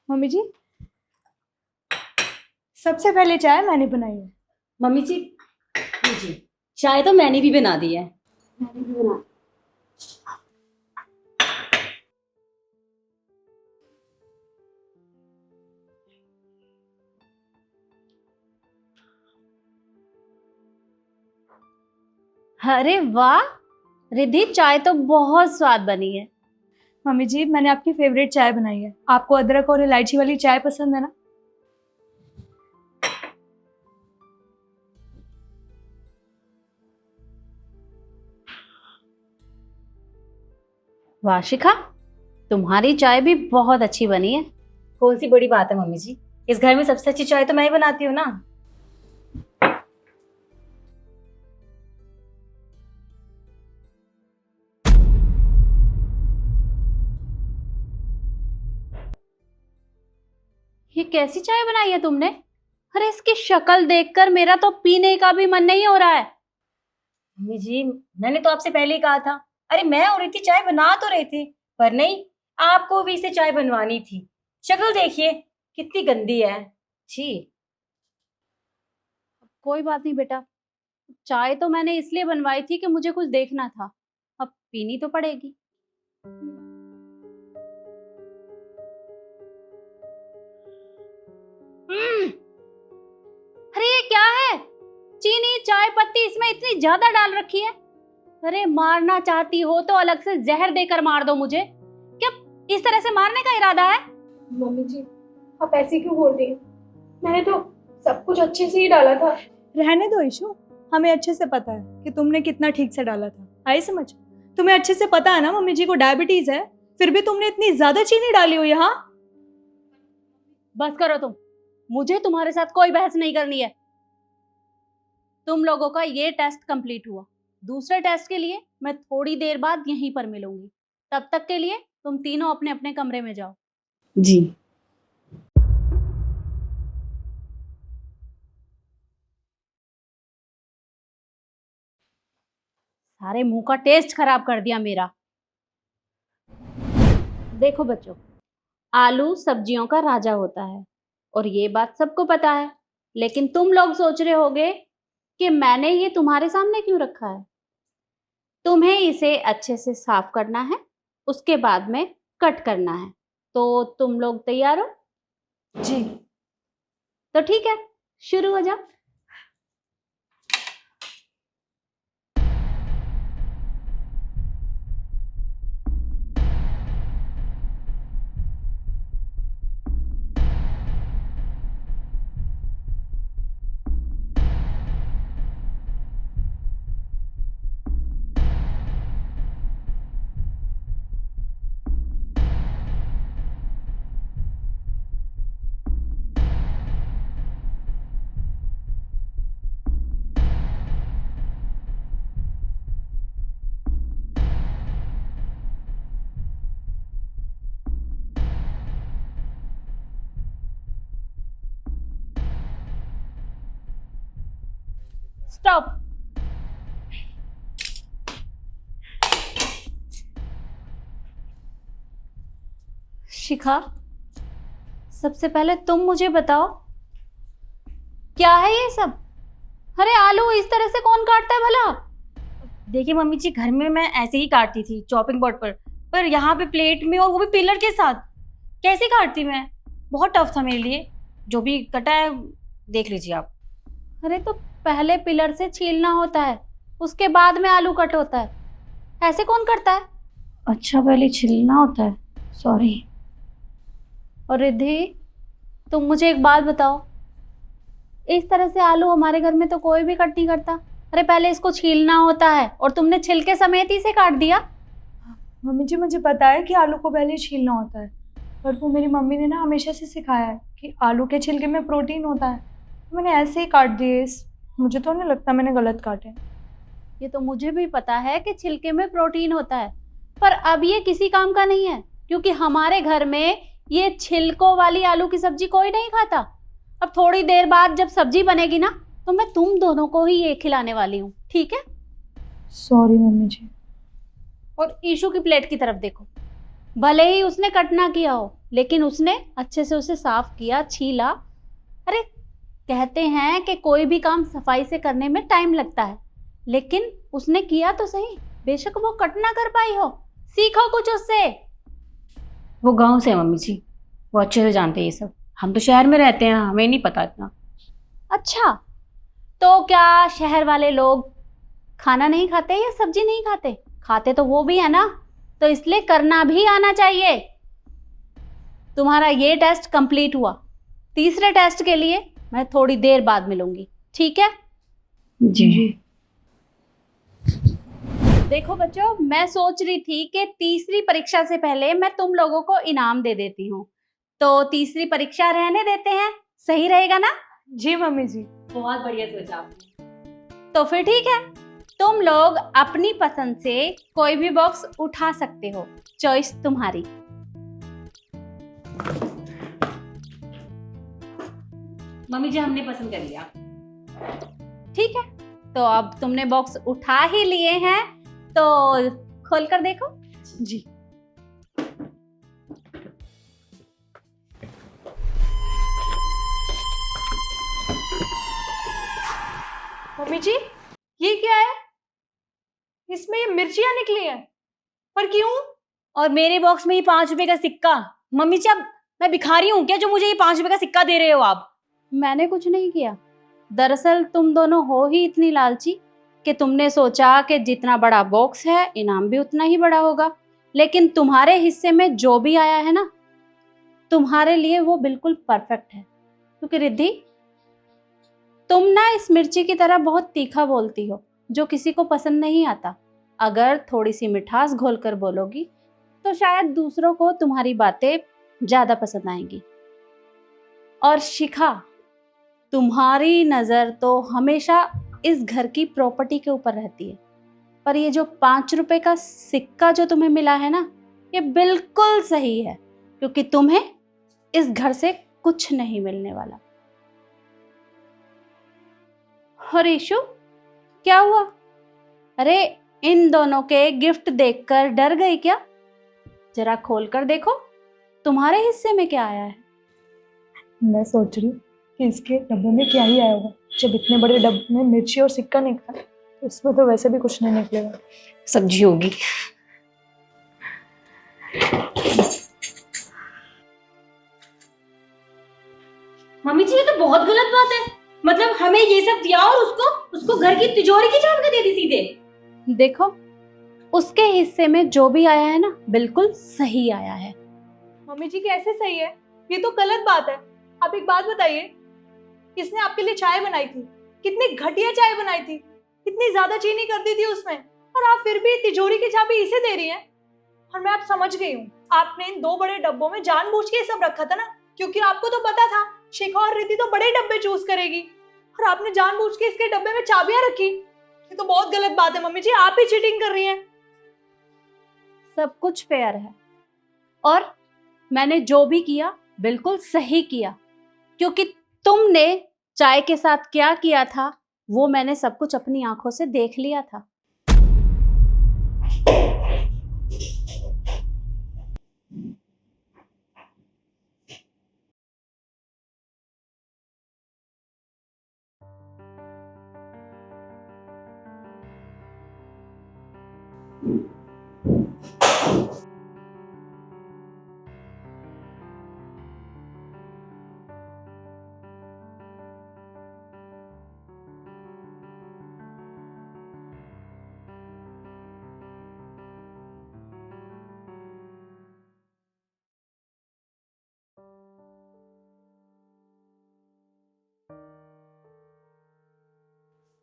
Mummy जी, सबसे पहले चाय मैंने बनाई है। मम्मी जी लीजिए, चाय तो मैंने भी बना दी है। मैंने भी बना। अरे वाह रिद्धि, चाय तो बहुत स्वाद बनी है। मम्मी जी, मैंने आपकी फेवरेट चाय बनाई है। आपको अदरक और इलायची वाली चाय पसंद है ना? वाह शिखा, तुम्हारी चाय भी बहुत अच्छी बनी है। कौन सी बड़ी बात है मम्मी जी, इस घर में सबसे अच्छी चाय तो मैं ही बनाती हूँ ना। ये कैसी चाय बनाई है तुमने? अरे इसकी शक्ल देखकर मेरा तो पीने का भी मन नहीं हो रहा है। मम्मी जी, मैंने तो आपसे पहले ही कहा था। अरे मैं और इतनी चाय बना तो रहे थे, पर नहीं, आपको भी इसे चाय बनवानी थी। शक्ल देखिए कितनी गंदी है। छी। कोई बात नहीं बेटा, चाय तो मैंने इसलिए बनवाई थी कि मुझे कुछ देखना था, अब पीनी तो पड़ेगी। हम्म, अरे ये क्या है? चीनी चाय पत्ती इसमें इतनी ज्यादा डाल रखी है। अरे मारना चाहती हो तो अलग से जहर देकर मार दो मुझे। क्या इस तरह से मारने का इरादा है? मम्मी जी, आप ऐसे क्यों बोल रही हैं? मैंने तो सब कुछ अच्छे से ही डाला था। रहने दो ईशु, हमें अच्छे से पता है कि तुमने कितना ठीक से डाला था। आई समझ? तुम्हें अच्छे से पता है ना मम्मी जी को डायबिटीज है, फिर भी तुमने इतनी ज्यादा चीनी डाली हुई है। हाँ, बस करो तुम, मुझे तुम्हारे साथ कोई बहस नहीं करनी है। तुम लोगों का ये टेस्ट कंप्लीट हुआ, दूसरे टेस्ट के लिए मैं थोड़ी देर बाद यहीं पर मिलूंगी। तब तक के लिए तुम तीनों अपने अपने कमरे में जाओ। जी। सारे मुंह का टेस्ट खराब कर दिया मेरा। देखो बच्चों, आलू सब्जियों का राजा होता है और ये बात सबको पता है, लेकिन तुम लोग सोच रहे होगे कि मैंने ये तुम्हारे सामने क्यों रखा है। तुम्हें इसे अच्छे से साफ करना है, उसके बाद में कट करना है। तो तुम लोग तैयार हो? जी। तो ठीक है, शुरू हो जाओ। स्टॉप। शिखा, सबसे पहले तुम मुझे बताओ, क्या है ये सब? अरे आलू इस तरह से कौन काटता है भला? देखिए मम्मी जी, घर में मैं ऐसे ही काटती थी चॉपिंग बोर्ड पर यहाँ पे प्लेट में, और वो भी पिलर के साथ, कैसे काटती मैं? बहुत टफ था मेरे लिए। जो भी कटा है देख लीजिए आप। अरे तो पहले पिलर से छीलना होता है, उसके बाद में आलू कट होता है। ऐसे कौन करता है? अच्छा, पहले छिलना होता है, सॉरी। और रिद्धि, तुम मुझे एक बात बताओ, इस तरह से आलू हमारे घर में तो कोई भी कट नहीं करता। अरे पहले इसको छीलना होता है और तुमने छिलके समेत ही इसे काट दिया। मम्मी जी, मुझे पता है कि आलू को पहले छीलना होता है, पर वो मेरी मम्मी ने ना हमेशा से सिखाया है कि आलू के छिलके में प्रोटीन होता है। तो मैंने ऐसे ही काट दिए। मुझे तो नहीं लगता मैंने गलत काटे। ये तो मुझे भी पता है कि छिलके में प्रोटीन होता है, पर अब ये किसी काम का नहीं है, क्योंकि हमारे घर में ये छिलकों वाली आलू की सब्जी कोई नहीं खाता। अब थोड़ी देर बाद जब सब्जी बनेगी ना, तो मैं तुम दोनों को ही ये खिलाने वाली हूँ, ठीक है? सॉरी मम्मी जी। और ईशू की प्लेट की तरफ देखो। भले ही उसने कट ना किया हो, लेकिन उसने अच्छे से उसे साफ किया, छीला। अरे कहते हैं कि कोई भी काम सफाई से करने में टाइम लगता है, लेकिन उसने किया तो सही। बेशक वो कट ना कर पाई हो, सीखो कुछ उससे। वो गांव से है मम्मी जी, वो अच्छे से जानते हैं ये सब। हम तो शहर में रहते हैं, हमें नहीं पता इतना। अच्छा, तो क्या शहर वाले लोग खाना नहीं खाते या सब्जी नहीं खाते? खाते तो वो भी है ना, तो इसलिए करना भी आना चाहिए। तुम्हारा ये टेस्ट कंप्लीट हुआ। तीसरे टेस्ट के लिए मैं थोड़ी देर बाद मिलूंगी, ठीक है? जी। देखो बच्चों, मैं सोच रही थी कि तीसरी परीक्षा से पहले मैं तुम लोगों को इनाम दे देती हूँ, तो तीसरी परीक्षा रहने देते हैं, सही रहेगा ना? जी मम्मी जी। बहुत बढ़िया सोचा आपने। तो फिर ठीक है, तुम लोग अपनी पसंद से कोई भी बॉक्स उठा सकते हो, चॉइस तुम्हारी। मम्मी जी हमने पसंद कर लिया। ठीक है, तो अब तुमने बॉक्स उठा ही लिए हैं, तो खोल कर देखो। जी। मम्मी जी, ये क्या है? इसमें ये मिर्चियां निकली हैं, पर क्यों? और मेरे बॉक्स में ये 5 रुपए का सिक्का। मम्मी जी अब मैं भिखारी हूँ क्या जो मुझे ये 5 रुपए का सिक्का दे रहे हो आप? मैंने कुछ नहीं किया। दरअसल तुम दोनों हो ही इतनी लालची कि तुमने सोचा कि जितना बड़ा बॉक्स है इनाम भी उतना ही बड़ा होगा, लेकिन तुम्हारे हिस्से में जो भी आया है ना, तुम्हारे लिए वो बिल्कुल परफेक्ट है। क्योंकि रिद्धि, तुम ना इस मिर्ची की तरह बहुत तीखा बोलती हो, जो किसी को पसंद नहीं आता। अगर थोड़ी सी मिठास घोलकर बोलोगी तो शायद दूसरों को तुम्हारी बातें ज्यादा पसंद आएंगी। और शिखा, तुम्हारी नजर तो हमेशा इस घर की प्रॉपर्टी के ऊपर रहती है, पर ये जो 5 रुपए का सिक्का जो तुम्हें मिला है ना, ये बिल्कुल सही है, क्योंकि तुम्हें इस घर से कुछ नहीं मिलने वाला। और ईशु, क्या हुआ? अरे इन दोनों के गिफ्ट देखकर डर गई क्या? जरा खोल कर देखो, तुम्हारे हिस्से में क्या आया है। मैं सोच रही हूँ कि इसके डब्बे में क्या ही आया होगा। जब इतने बड़े डब्बे में मिर्ची और सिक्का निकला, तो इसमें तो वैसे भी कुछ नहीं निकलेगा। सब्जी होगी। मम्मी जी ये तो बहुत गलत बात है। मतलब हमें ये सब दिया और उसको घर की तिजोरी की चाबी दे दी सीधे। देखो, उसके हिस्से में जो भी आया है ना, बिल्कुल सही आया है। मम्मी जी कैसे सही है? ये तो गलत बात है। आप एक बात बताइए, किसने आपके लिए चाय बनाई थी? कितनी घटिया चाय बनाई थी, कितनी ज्यादा चीनी कर दी थी उसमें, और आप फिर भी तिजोरी की चाबी इसे दे रही हैं। और मैं आप समझ गई हूँ, आपने इन 2 बड़े डब्बों में जानबूझ के ये सब रखा था ना, क्योंकि आपको तो पता था शिखा और रिद्धि तो बड़े डब्बे चूज करेगी, और आपने जानबूझ के इसके डब्बे में चाबियां रखी। ये तो बहुत गलत बात है मम्मी जी, आप ही चीटिंग कर रही हैं। सब कुछ फेयर है, और मैंने जो भी किया बिल्कुल सही किया, क्योंकि तुमने चाय के साथ क्या किया था वो मैंने सब कुछ अपनी आंखों से देख लिया था।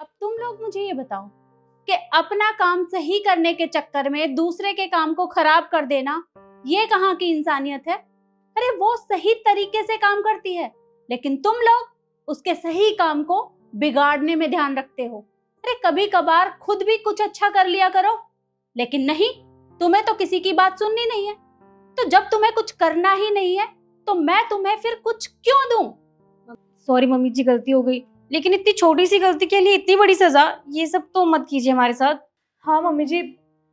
अब तुम लोग मुझे ये बताओ कि अपना काम सही करने के चक्कर में दूसरे के काम को खराब कर देना, ये कहाँ की इंसानियत है? अरे वो सही तरीके से काम करती है, लेकिन तुम लोग उसके सही काम को बिगाड़ने में ध्यान रखते हो। अरे कभी कभार खुद भी कुछ अच्छा कर लिया करो, लेकिन नहीं, तुम्हें तो किसी की बात सुननी नहीं है। तो जब तुम्हें कुछ करना ही नहीं है तो मैं तुम्हें फिर कुछ क्यों दूं? सॉरी मम्मी जी, गलती हो गई, लेकिन इतनी छोटी सी गलती के लिए इतनी बड़ी सजा, ये सब तो मत कीजिए हमारे साथ। हाँ मम्मी जी,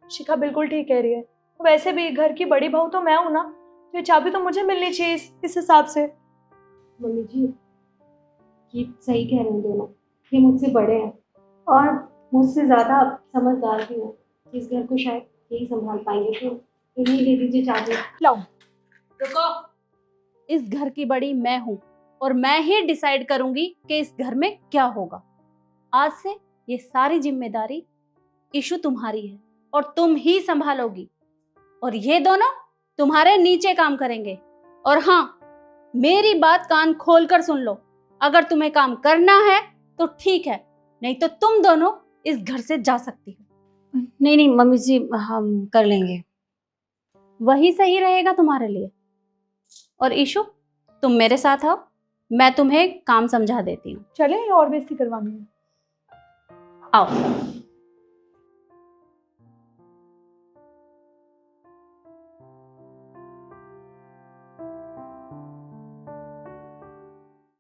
शिखा बिल्कुल ठीक कह रही है, वैसे भी घर की बड़ी बहू तो मैं हूँ ना, तो ये चाबी तो मुझे मिलनी चाहिए इस हिसाब से। मम्मी जी, ये सही कह रहे हैं दोनों। ये मुझसे बड़े हैं और मुझसे ज़्यादा समझदार भी हैं। इस घर को शायद यही संभाल पाएंगे, तो इन्हीं दे दीजिए चाबी। लाओ। रुको, इस घर की बड़ी मैं हूँ और मैं ही डिसाइड करूंगी कि इस घर में क्या होगा। आज से ये सारी जिम्मेदारी इशू तुम्हारी है और तुम ही संभालोगी, और ये दोनों तुम्हारे नीचे काम करेंगे। और हाँ, मेरी बात कान खोलकर सुन लो, अगर तुम्हें काम करना है तो ठीक है, नहीं तो तुम दोनों इस घर से जा सकती हो। नहीं नहीं मम्मी जी, हम कर लेंगे। वही सही रहेगा तुम्हारे लिए। और ईशु, तुम मेरे साथ आओ, मैं तुम्हें काम समझा देती हूँ। चले या और बेइज्जती करवानी है? आओ।